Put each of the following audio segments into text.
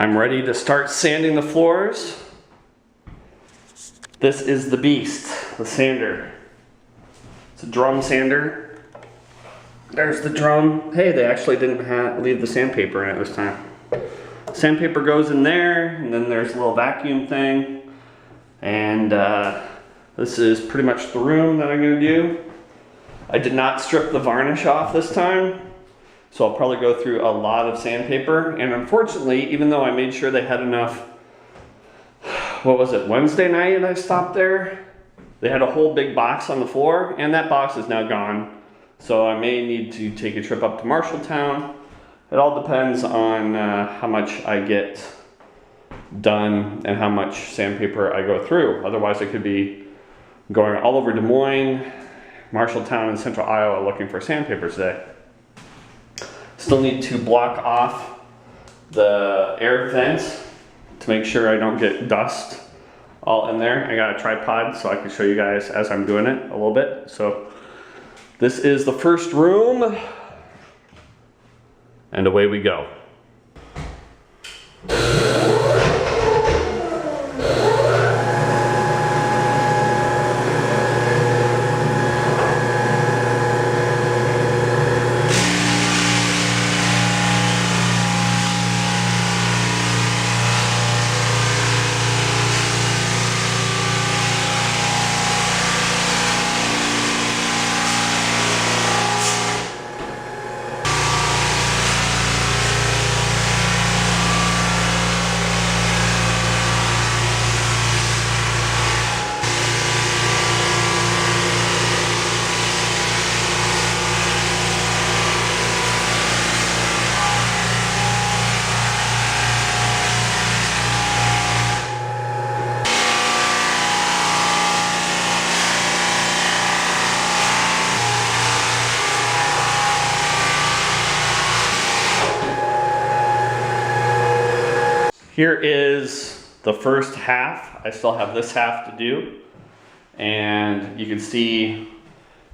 I'm ready to start sanding the floors. This is the beast, the sander. It's a drum sander. There's the drum. Hey, they actually didn't leave the sandpaper in it this time. Sandpaper goes in there, and then there's a little vacuum thing. And this is pretty much the room that I'm gonna do. I did not strip the varnish off this time, so I'll probably go through a lot of sandpaper. And unfortunately, even though I made sure they had enough, what was it, Wednesday night I stopped there? They had a whole big box on the floor, and that box is now gone. So I may need to take a trip up to Marshalltown. It all depends on how much I get done and how much sandpaper I go through. Otherwise I could be going all over Des Moines, Marshalltown, and Central Iowa looking for sandpaper today. Still need to block off the air vents to make sure I don't get dust all in there. I got a tripod so I can show you guys as I'm doing it a little bit. So this is the first room, and away we go. Here is the first half. I still have this half to do. And you can see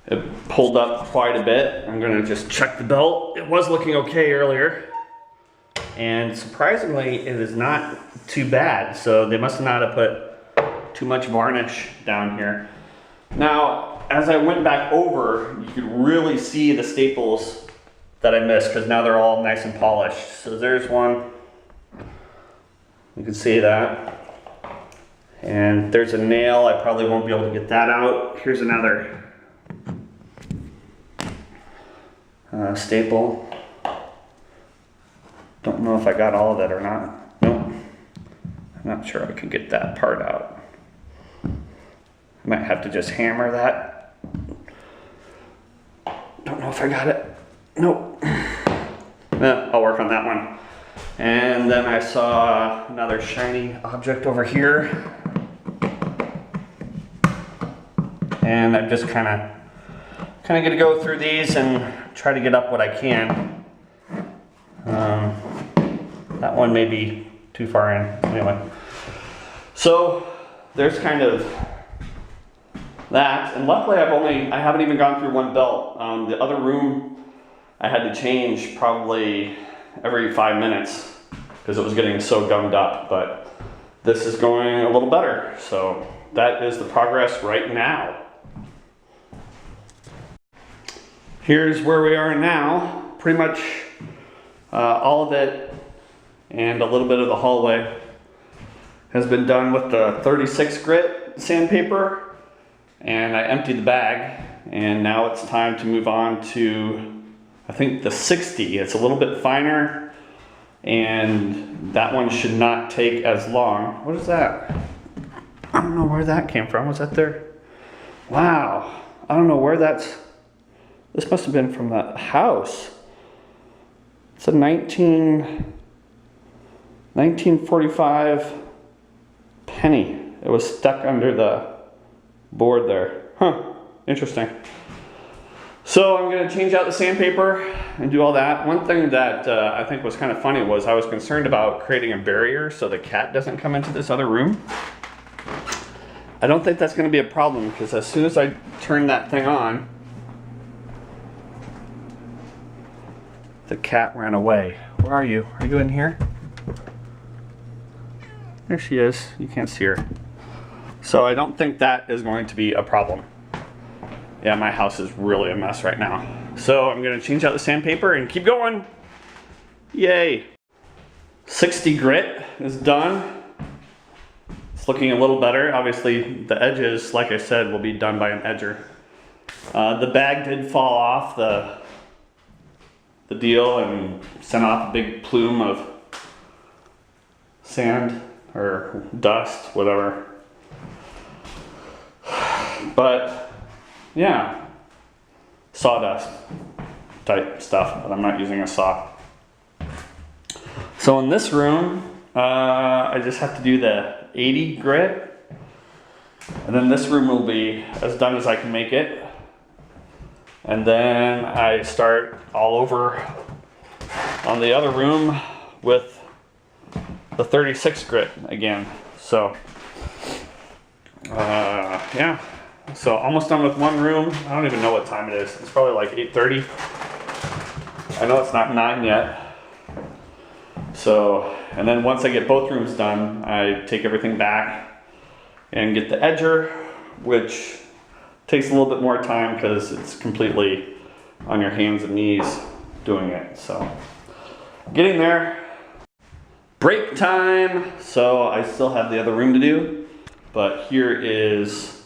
it pulled up quite a bit. I'm gonna just check the belt. It was looking okay earlier. And surprisingly, it is not too bad. So they must not have put too much varnish down here. Now, as I went back over, you could really see the staples that I missed because now they're all nice and polished. So there's one. You can see that. And there's a nail. I probably won't be able to get that out. Here's another staple. Don't know if I got all of it or not. Nope. I'm not sure I can get that part out. I might have to just hammer that. Don't know if I got it. Nope. I'll work on that one. And then I saw another shiny object over here. And I'm just kind of gonna go through these and try to get up what I can. That one may be too far in, anyway. So there's kind of that, and luckily I haven't even gone through one belt. The other room I had to change probably every 5 minutes because it was getting so gummed up, but this is going a little better. So that is the progress right now. Here's where we are now. Pretty much all of it and a little bit of the hallway has been done with the 36 grit sandpaper, and I emptied the bag, and now it's time to move on to, I think, the 60. It's a little bit finer, and that one should not take as long. What is that? I don't know where that came from. Was that there? Wow. I don't know where that's... This must have been from the house. It's a 1945 penny. It was stuck under the board there. Huh. Interesting. So I'm going to change out the sandpaper and do all that. One thing that I think was kind of funny was I was concerned about creating a barrier so the cat doesn't come into this other room. I don't think that's going to be a problem because as soon as I turn that thing on, the cat ran away. Where are you? Are you in here? There she is. You can't see her. So I don't think that is going to be a problem. Yeah, my house is really a mess right now. So I'm gonna change out the sandpaper and keep going. Yay. 60 grit is done. It's looking a little better. Obviously the edges, like I said, will be done by an edger. The bag did fall off the deal and sent off a big plume of sand or dust, whatever. But yeah, sawdust type stuff, but I'm not using a saw. So in this room, I just have to do the 80 grit, and then this room will be as done as I can make it. And then I start all over on the other room with the 36 grit again. So yeah, so almost done with one room. I don't even know what time it is. It's probably like 8:30. I know it's not 9 yet. So, and then once I get both rooms done, I take everything back and get the edger, which takes a little bit more time because it's completely on your hands and knees doing it. So, getting there. Break time. So I still have the other room to do, but here is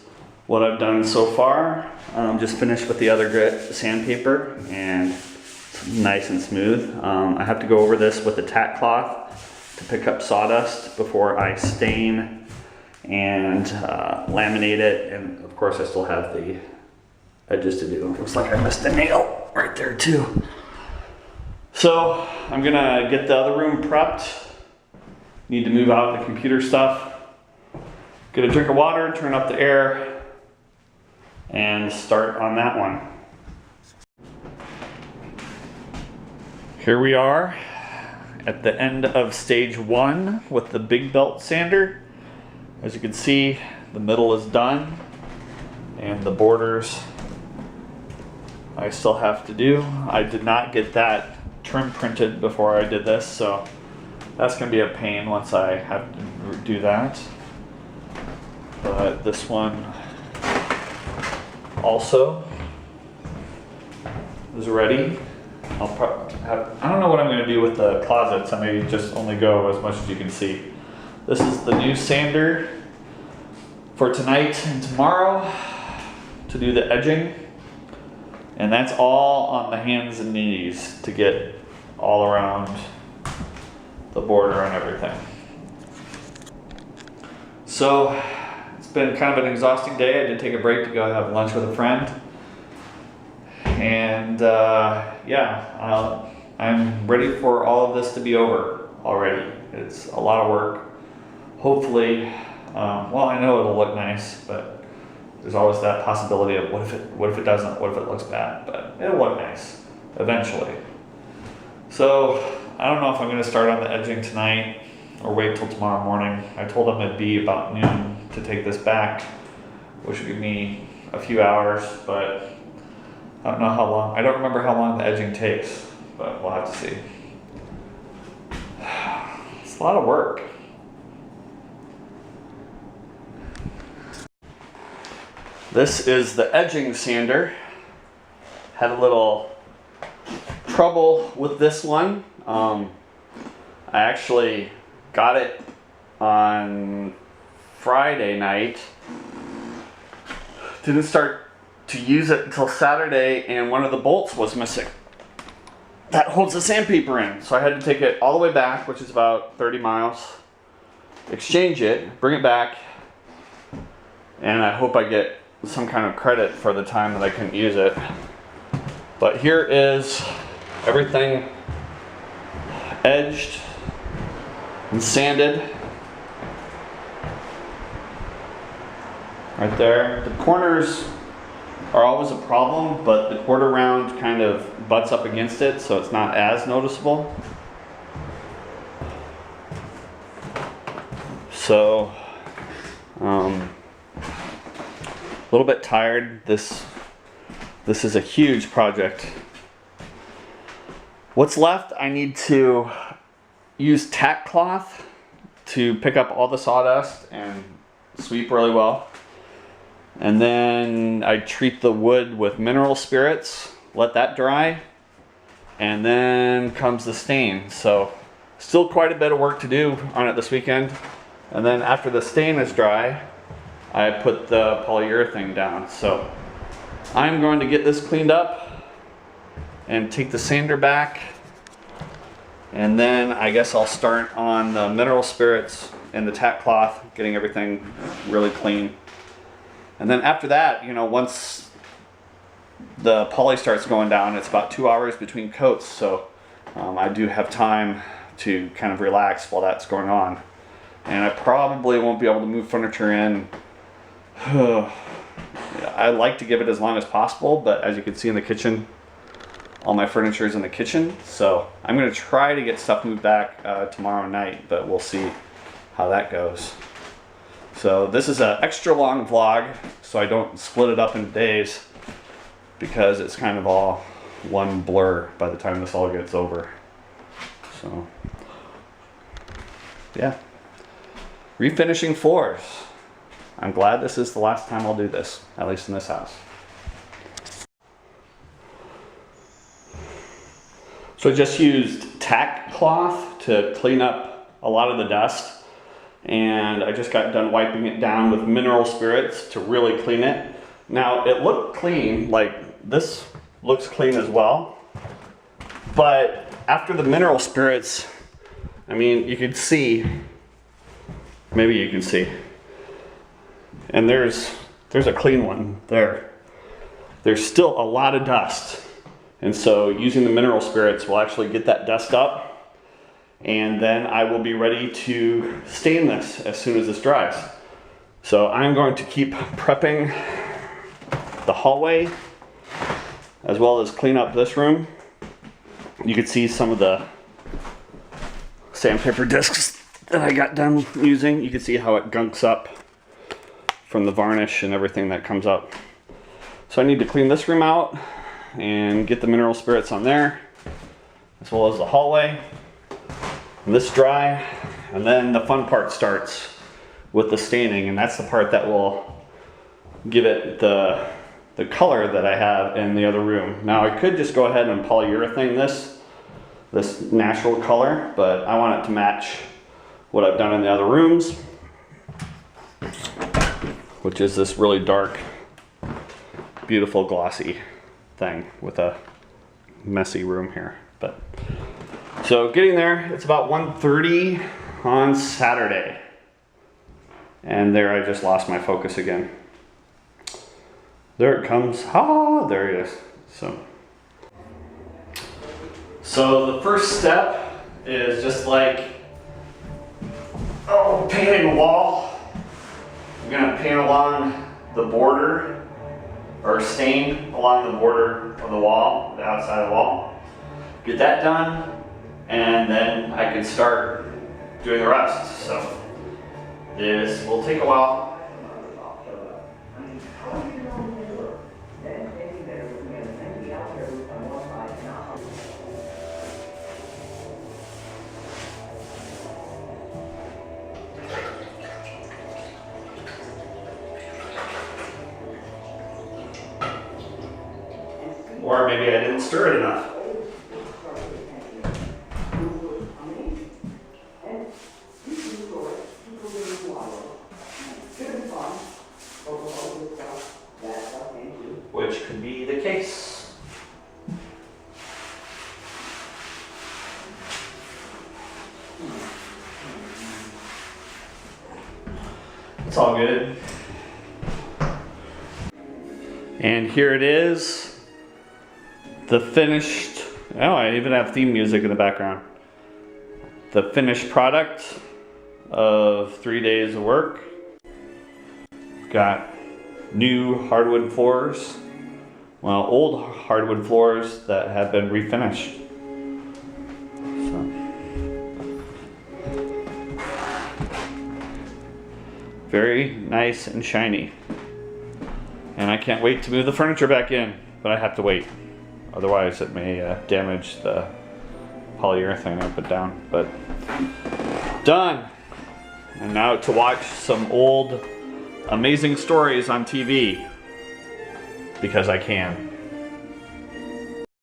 what I've done so far. Just finished with the other grit sandpaper, and it's nice and smooth. I have to go over this with a tack cloth to pick up sawdust before I stain and laminate it. And of course I still have the edges to do. Looks like I missed a nail right there too. So I'm gonna get the other room prepped. Need to move out the computer stuff. Get a drink of water, turn up the air, and start on that one. Here we are at the end of stage 1 with the big belt sander. As you can see, the middle is done, and the borders I still have to do. I did not get that trim printed before I did this, so that's gonna be a pain once I have to do that. But this one also is ready. I don't know what I'm going to do with the closets. I may just only go as much as you can see. This is the new sander for tonight and tomorrow to do the edging. And that's all on the hands and knees to get all around the border and everything. So it's been kind of an exhausting day. I did take a break to go have lunch with a friend. And yeah, I'm ready for all of this to be over already. It's a lot of work. Hopefully, well, I know it'll look nice, but there's always that possibility of what if it doesn't, what if it looks bad, but it'll look nice eventually. So I don't know if I'm gonna start on the edging tonight or wait till tomorrow morning. I told them it'd be about noon to take this back, which would give me a few hours, but I don't know how long. I don't remember how long the edging takes, but we'll have to see. It's a lot of work. This is the edging sander. Had a little trouble with this one. I actually got it on Friday night. Didn't start to use it until Saturday, and one of the bolts was missing. That holds the sandpaper in. So I had to take it all the way back, which is about 30 miles, exchange it, bring it back, and I hope I get some kind of credit for the time that I couldn't use it. But here is everything edged and sanded. Right there. The corners are always a problem, but the quarter round kind of butts up against it, so it's not as noticeable. So, a little bit tired. This is a huge project. What's left, I need to use tack cloth to pick up all the sawdust and sweep really well. And then I treat the wood with mineral spirits, let that dry, and then comes the stain. So still quite a bit of work to do on it this weekend. And then after the stain is dry, I put the polyurethane down. So I'm going to get this cleaned up and take the sander back. And then I guess I'll start on the mineral spirits and the tack cloth, getting everything really clean. And then after that, you know, once the poly starts going down, it's about 2 hours between coats. So I do have time to kind of relax while that's going on. And I probably won't be able to move furniture in. I like to give it as long as possible, but as you can see in the kitchen, all my furniture is in the kitchen. So I'm going to try to get stuff moved back tomorrow night, but we'll see how that goes. So this is an extra long vlog, so I don't split it up in days, because it's kind of all one blur by the time this all gets over. So yeah, refinishing floors. I'm glad this is the last time I'll do this, at least in this house. So I just used tack cloth to clean up a lot of the dust. And I just got done wiping it down with mineral spirits to really clean it. Now it looked clean, like this looks clean as well. But after the mineral spirits, I mean, you could see, maybe you can see, and there's a clean one there. There's still a lot of dust. And so using the mineral spirits will actually get that dust up. And then I will be ready to stain this as soon as this dries. So I'm going to keep prepping the hallway as well as clean up this room. You can see some of the sandpaper discs that I got done using. You can see how it gunks up from the varnish and everything that comes up. So I need to clean this room out and get the mineral spirits on there, as well as the hallway. And this dry, and then the fun part starts with the staining, and that's the part that will give it the color that I have in the other room. Now I could just go ahead and polyurethane this natural color, but I want it to match what I've done in the other rooms, which is this really dark, beautiful glossy thing with a messy room here. But so getting there, it's about 1:30 on Saturday. And there I just lost my focus again. There it comes. Ah, there it is. So the first step is just like, painting a wall. I'm gonna paint along the border, or stain along the border of the wall, the outside of the wall. Get that done, and then I can start doing the rest. So this will take a while. Or maybe I didn't stir it enough. Which could be the case. It's all good. And here it is. The finished, I even have theme music in the background. The finished product of 3 days of work. Got new hardwood floors. Well, old hardwood floors that have been refinished. Very nice and shiny. And I can't wait to move the furniture back in, but I have to wait. Otherwise it may damage the polyurethane I put down, but done. And now to watch some old amazing stories on TV. Because I can.